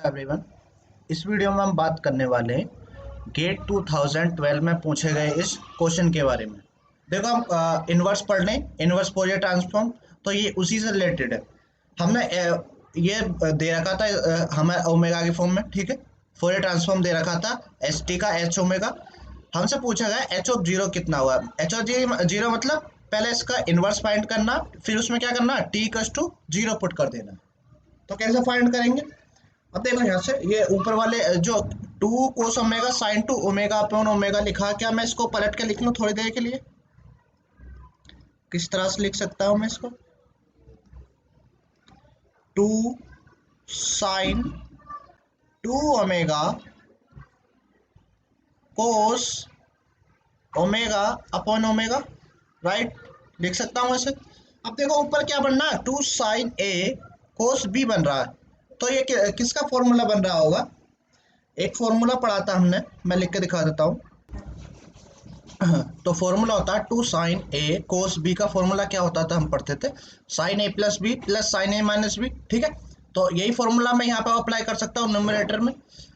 Everyone, इस video में हम बात करने वाले हैं गेट 2012 में पूछे गए इस क्वेश्चन के बारे में। देखो, हम इन्वर्स पढ़ लें, इन्वर्स फोरियर ट्रांसफॉर्म। तो ये उसी से रिलेटेड है। हमने ये दे रखा था हमें ओमेगा के फॉर्म में, ठीक है। फोरियर ट्रांसफॉर्म दे रखा था एस टी का एच ओमेगा। हमसे पूछा गया एच ऑफ जीरो कितना हुआ। एच ऑफ जीरो मतलब पहले इसका इन्वर्स फाइंड करना, फिर उसमें क्या करना, t equals to zero put कर देना। तो कैसे फाइंड करेंगे? अब देखो, यहाँ से ये ऊपर वाले जो two cos omega sine two omega upon omega लिखा, क्या मैं इसको पलट के लिख लूँ थोड़ी देर के लिए? किस तरह से लिख सकता हूँ मैं इसको? Two sine two omega cos omega upon omega, right, लिख सकता हूँ ऐसे। अब देखो ऊपर क्या बनना है, two sine A cos B बन रहा है। तो ये किसका फॉर्मूला बन रहा होगा? एक फॉर्मूला पढ़ा था हमने, मैं लिख के दिखा देता हूँ। तो फॉर्मूला होता है two sine A cos B का फॉर्मूला क्या होता था, हम पढ़ते थे sine A plus B plus sine A minus B, ठीक है। तो यही फॉर्मूला मैं यहाँ पे अप्लाई कर सकता हूँ न्यूमरेटर में।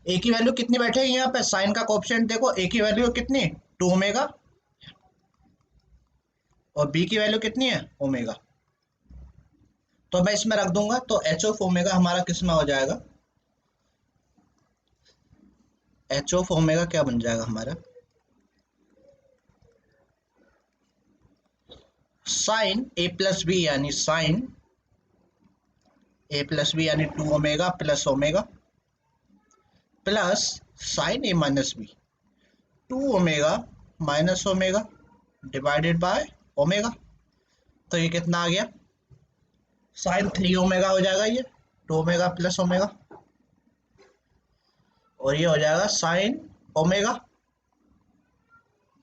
ए की वैल्यू कितनी बैठेगी यहाँ पे, साइन का कोएफिशिएंट देखो, ए की वैल्यू कितनी, टू ओमेगा, और बी की वैल्यू कितनी है, ओमेगा। तो मैं इसमें रख दूंगा, तो एच ऑफ ओमेगा हमारा किस में हो जाएगा, एच ऑफ ओमेगा क्या बन जाएगा हमारा, साइन ए प्लस बी यानी साइन ए प्लस बी यानी two omega plus omega plus sine A minus B two omega minus omega divided by omega. तो ये कितना आ गया, साइन थ्री ओमेगा हो जाएगा, ये टू ओमेगा प्लस ओमेगा, और ये हो जाएगा sine omega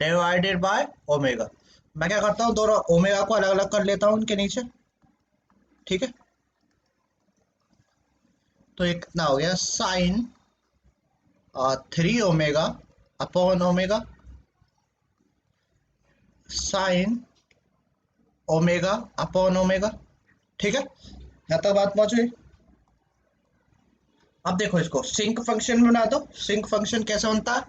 divided by omega. मैं क्या करता हूँ, दोनों ओमेगा को अलग अलग कर लेता हूँ उनके नीचे, ठीक है। तो ये कितना हो गया, sine three omega upon omega sine omega upon omega, ठीक है। यहाँ तक बात पहुंच गई। अब देखो, इसको सिंक फंक्शन बना दो। सिंक फंक्शन कैसे बनता है,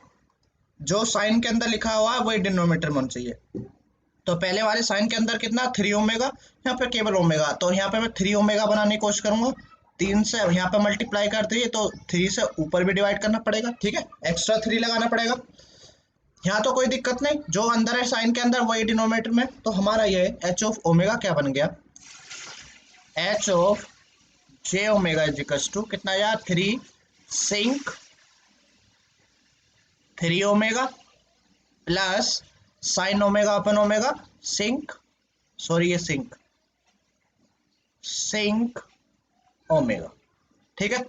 जो साइन के अंदर लिखा हुआ है वही डिनोमिनेटर में होना चाहिए। तो पहले वाले साइन के अंदर कितना, थ्री ओमेगा, यहाँ पे केवल ओमेगा, तो यहाँ पे मैं थ्री ओमेगा बनाने की कोशिश करूंगा। तीन से यहाँ पे मल्टीप्लाई करते ही तो थ्री से ऊपर भी डिवाइड करना पड़ेगा, ठीक है, एक्स्ट्रा थ्री लगाना पड़ेगा। यहाँ तो कोई दिक्कत नहीं, जो अंदर है साइन के अंदर वही डिनोमिनेटर में। तो हमारा ये एच ऑफ ओमेगा क्या बन गया, H of J omega is equals to कितना यार, three sinc three omega plus sine omega upon omega sinc, sorry ये सिंक सिंक ओमेगा, ठीक है।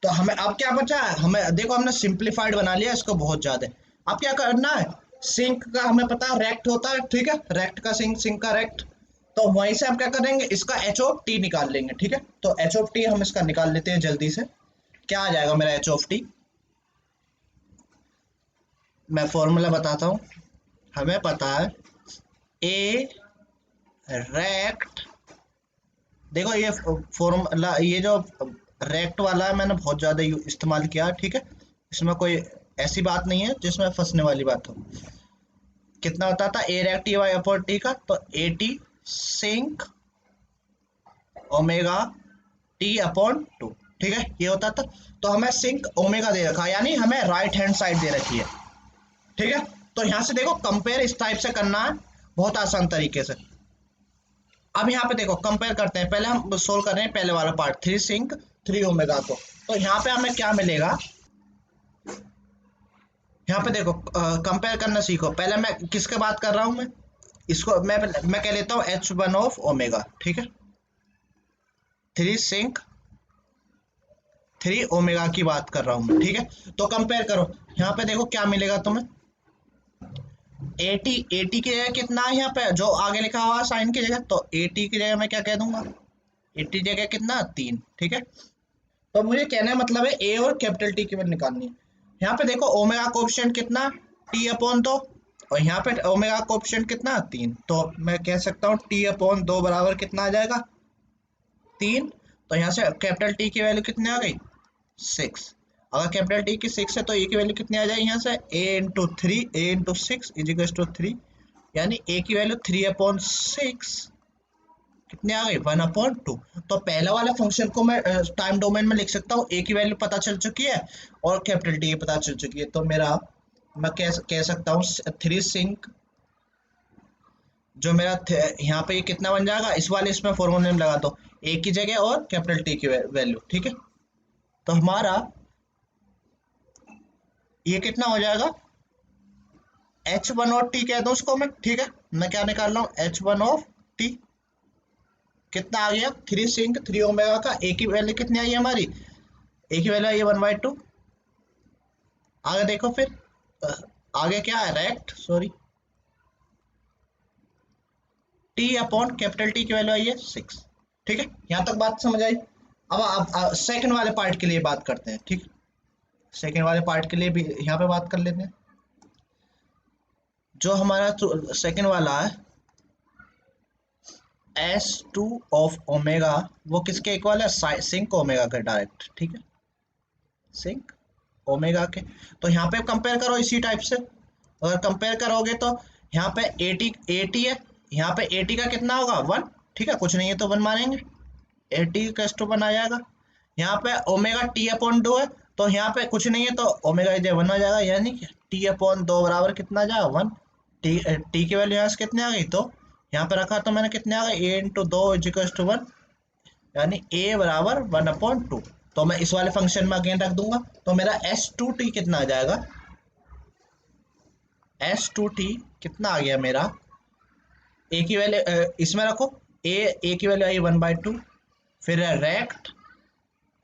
तो हमें अब क्या बचा है, हमें देखो हमने सिंप्लीफाइड बना लिया इसको बहुत ज्यादा। अब क्या करना है, सिंक का हमें पता है रेक्ट होता है, ठीक है, रेक्ट का सिंक, सिंक का रेक्ट। तो वहीं से हम क्या करेंगे, इसका एच ऑफ टी निकाल लेंगे, ठीक है। तो एच ऑफ टी हम इसका निकाल लेते हैं जल्दी से। क्या आ जाएगा मेरा एच ऑफ टी, मैं फॉर्मूला बताता हूँ। हमें पता है ए रेक्ट, देखो ये फॉर्मूला, ये जो रेक्ट वाला है मैंने बहुत ज्यादा इस्तेमाल किया, ठीक है। इसमें कोई ऐसी बात नहीं है जिसमें फंसने वाली बात हो। कितना होता था A rect t y upon t का, तो A t sinc omega t upon two, ठीक है, ये होता था। तो हमें सिंक ओमेगा दे रखा है, यानी हमें राइट हैंड साइड दे रखी है, ठीक है। तो यहाँ से देखो कंपेयर इस टाइप से करना है, बहुत आसान तरीके से। अब यहाँ पे देखो कंपेयर करते हैं, पहले हम सोल्व कर रहे हैं पहले वाला part, three sinc three omega को। तो यहाँ पे हमें क्या मिलेगा, यहाँ पे देखो कंपेयर करना सीखो। पहले मैं किसके बात कर रहा हूँ, मैं इसको मैं कह लेता हूँ एच वन ऑफ ओमेगा, ठीक है, थ्री सिंक थ्री ओमेगा की बात कर रहा हूँ मैं, ठीक है। तो कंपेयर करो, यहाँ पे देखो क्या मिलेगा तुम्हें, एटी, एटी की जगह कितना है यहाँ पे जो आगे लिखा हुआ साइन की जगह, तो एटी की जगह मैं क्या कह दूंगा, एटी जगह कितना, तीन, ठीक है। तो मुझे कहने का मतलब है ए और कैपिटल टी की वैल्यू निकालनी है। यहाँ पे देखो ओमेगा कोएफिशिएंट कितना, टी अपॉन दो, और यहाँ पे ओमेगा कोएफिशिएंट कितना, तीन। तो मैं कह सकता हूँ टी अपॉन दो बराबर कितना आ जाएगा, तीन। तो यहाँ से कैपिटल टी की वैल्यू कितनी आ गई, 6। अगर कैपिटल टी की 6 है तो ए की वैल्यू कितनी आ जाएगी यहाँ से, A into 3, A into 6 is equal to 3, यानी ए की वैल्यू 3/6 कितनी आ गई, 1/2। तो पहला वाला फंक्शन को मैं टाइम डोमेन में लिख सकता हूँ, ए की वैल्यू पता चल चुकी है और कैपिटल टी पता चल चुकी है, तो मेरा मैं कह सकता हूँ 3 सिंक, जो मेरा यहाँ पे ये कितना बन जाएगा, इस वाले इसमें फॉर्मूले में लगा दो ए की जगह और कैपिटल टी की वैल्यू, ठीक है। तो हमारा ये कितना हो जाएगा, H1 और T कह दो उसको मैं, ठीक है। मैं क्या निकाल रहा हूँ, H1 ऑफ T कितना आ गया, 3 सिंक 3 ओमेगा का, ए की वैल्यू कितनी आई है हमारी, ए की वैल्यू आई है 1/2। आगे देखो फिर आगे क्या है, rect sorry t upon capital t की वैल्यू आई है 6, ठीक है। यहाँ तक बात समझ आई। अब सेकंड वाले पार्ट के लिए बात करते हैं, ठीक। सेकंड वाले पार्ट के लिए भी यहाँ पे बात कर लेते हैं। जो हमारा सेकंड वाला है S2 ऑफ ओमेगा, वो किसके इक्वल है, सिंक ओमेगा के डायरेक्ट, ठीक है, सिंक ओमेगा के। तो यहाँ पे कंपेयर करो इसी टाइप से, अगर कंपेयर करोगे तो यहाँ पे 80 है, यहाँ पे 80 का कितना होगा 1, ठीक है, कुछ नहीं है तो 1 मानेंगे, 80 का S2 आ जाएगा। यहाँ पे ओमेगा T/2 है, तो यहाँ पे कुछ नहीं है तो ओमेगा 1 आ जाएगा, यानी कि T/2 बराबर कितना आ जाएगा 1। टी की वैल्यू यहाँ से कितने आ गई, तो यहाँ पे रखा तो मैंने कितने आ गए, A/2 = 1, यानी A बराबर 1/2। तो मैं इस वाले फंक्शन में अगेन रख दूंगा, तो मेरा S2T कितना आ जाएगा, S2T कितना आ गया मेरा, ए की वैल्यू इसमें रखो, ए की वैल्यू आई 1/2, फिर rect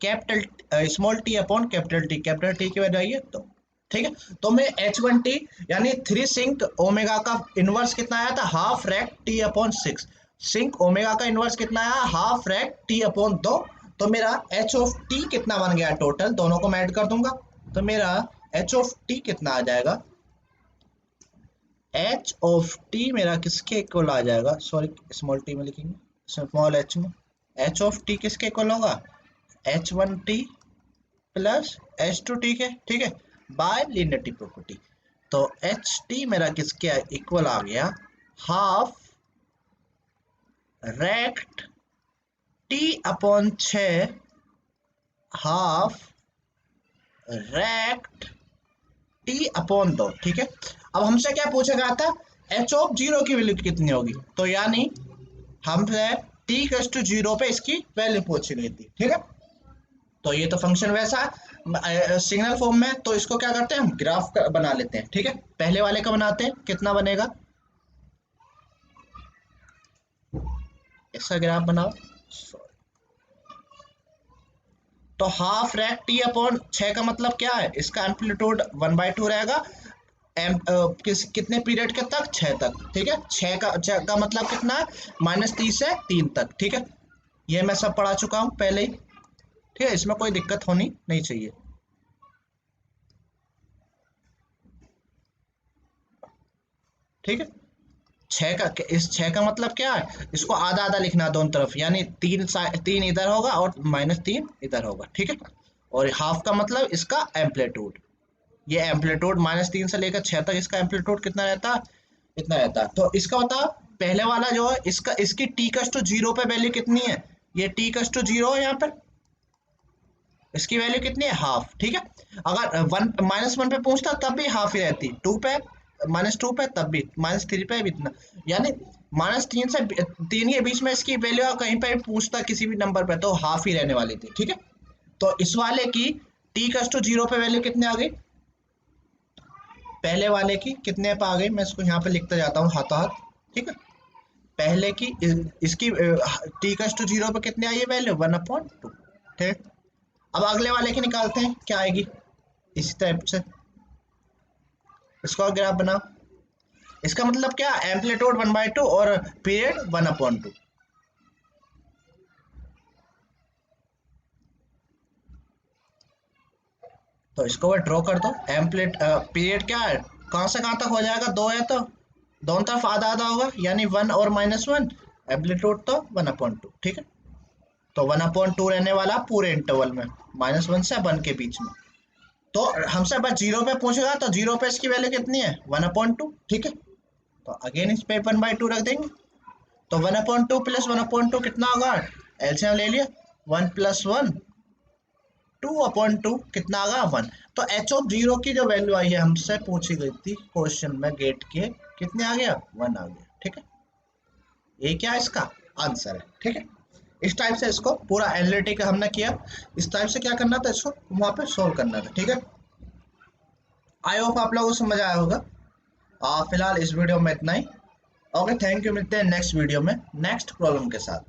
capital small t upon capital t की वैल्यू आई है, तो ठीक है। तो मैं H1T यानी 3 सिंक ओमेगा का इनवर्स कितना आया था, half rect T/6, sinc omega का इनवर्स कितना आया, हाफ रेक्ट T/2। तो मेरा H ऑफ T कितना बन गया टोटल, दोनों को मैं ऐड कर दूंगा, तो मेरा H ऑफ T कितना आ जाएगा, H ऑफ T मेरा किसके इक्वल आ जाएगा, सॉरी स्मॉल टी में लिखेंगे, स्मॉल h में, H ऑफ T किसके इक्वल होगा, H1T प्लस H2T के, ठीक है, बाय लीनियरिटी प्रॉपर्टी। तो HT मेरा किसके इक्वल आ गया, half rect T/6 half rect T/2, ठीक है। अब हमसे क्या पूछा गया था, H ऑफ 0 की वैल्यू कितनी होगी, तो यानी हमसे T/0 पे इसकी वैल्यू पूछी गई थी, ठीक है। तो ये तो फंक्शन वैसा सिग्नल फॉर्म में, तो इसको क्या करते हैं हम ग्राफ बना लेते हैं, ठीक है। पहले वाले का बनाते हैं, कितना बनेगा, इसका ग्राफ बनाओ, तो हाफ रेक्ट T/6 का मतलब क्या है, इसका एम्पलीट्यूड 1/2 रहेगा, कितने पीरियड के तक, 6 तक, ठीक है। 6 का मतलब कितना है, -3 से 3 तक, ठीक है। ये मैं सब पढ़ा चुका हूं पहले ही, ठीक है, इसमें कोई दिक्कत होनी नहीं चाहिए, ठीक है। 6 का मतलब क्या है, इसको आधा आधा लिखना दोनों तरफ, यानी 3 इधर होगा और -3 इधर होगा, ठीक है। और हाफ का मतलब इसका एम्पलीट्यूड, ये एम्पलीट्यूड -3 से लेकर 6 तक इसका एम्पलीट्यूड कितना रहता है, इतना रहता है। तो इसका बताओ पहले वाला जो है इसका, इसकी T/0 पे वैल्यू कितनी है, ये T/0 है, यहाँ पर इसकी वैल्यू कितनी है, हाफ, ठीक है। अगर -1 पे पूछता तब भी हाफ ही रहती, 2 पे -2 पे तब भी, -3 पे भी इतना, यानी -3 से 3 के बीच में इसकी वैल्यू कहीं पे भी पूछता किसी भी नंबर पे तो हाफ ही रहने वाली थी, ठीक है। तो इस वाले की T/0 पे वैल्यू कितने आ गई, पहले वाले की कितने पे आ गई, मैं इसको यहाँ पे लिखते जाता हूँ हाथों हाथ, ठीक है। पहले की इसकी T/0 पे कितने आई है वैल्यू, 1/2, ठीक। अब अगले वाले की निकालते हैं क्या आएगी, इसी टाइप से इसको ग्राफ बनाओ, इसका मतलब क्या, एम्पलीट्यूड 1/2 और पीरियड 1/2। तो इसको ड्रॉ कर दो, पीरियड क्या है, कहां से कहां तक हो जाएगा, 2 है तो दोनों तरफ आधा आधा होगा, यानी 1 और -1, एम्पलीट्यूड तो 1/2, ठीक है। तो 1/2 रहने वाला पूरे इंटरवल में, -1 से 1 के बीच में। तो हमसे बस 0 पे पूछेगा तो 0 पे इसकी वैल्यू कितनी है, 1/2, ठीक है। तो अगेन इस पे 1/2 रख देंगे। तो 1/2 प्लस 1/2 कितना होगा, एलसीएम ले लिया, 1 + 1 2/2 कितना आगा 1। तो एच ऑफ 0 की जो वैल्यू आई है हमसे पूछी गई थी क्वेश्चन में गेट के, कितने आ गया, 1 आ गया, ठीक है। ये क्या इसका आंसर है, ठीक है। इस टाइप से इसको पूरा एनालिटिक हमने किया, इस टाइप से क्या करना था, इसको वहां पे सोल्व करना था, ठीक है। आई होप आप लोगों को समझ आया होगा। फिलहाल इस वीडियो में इतना ही। ओके, थैंक यू, मिलते हैं नेक्स्ट वीडियो में नेक्स्ट प्रॉब्लम के साथ।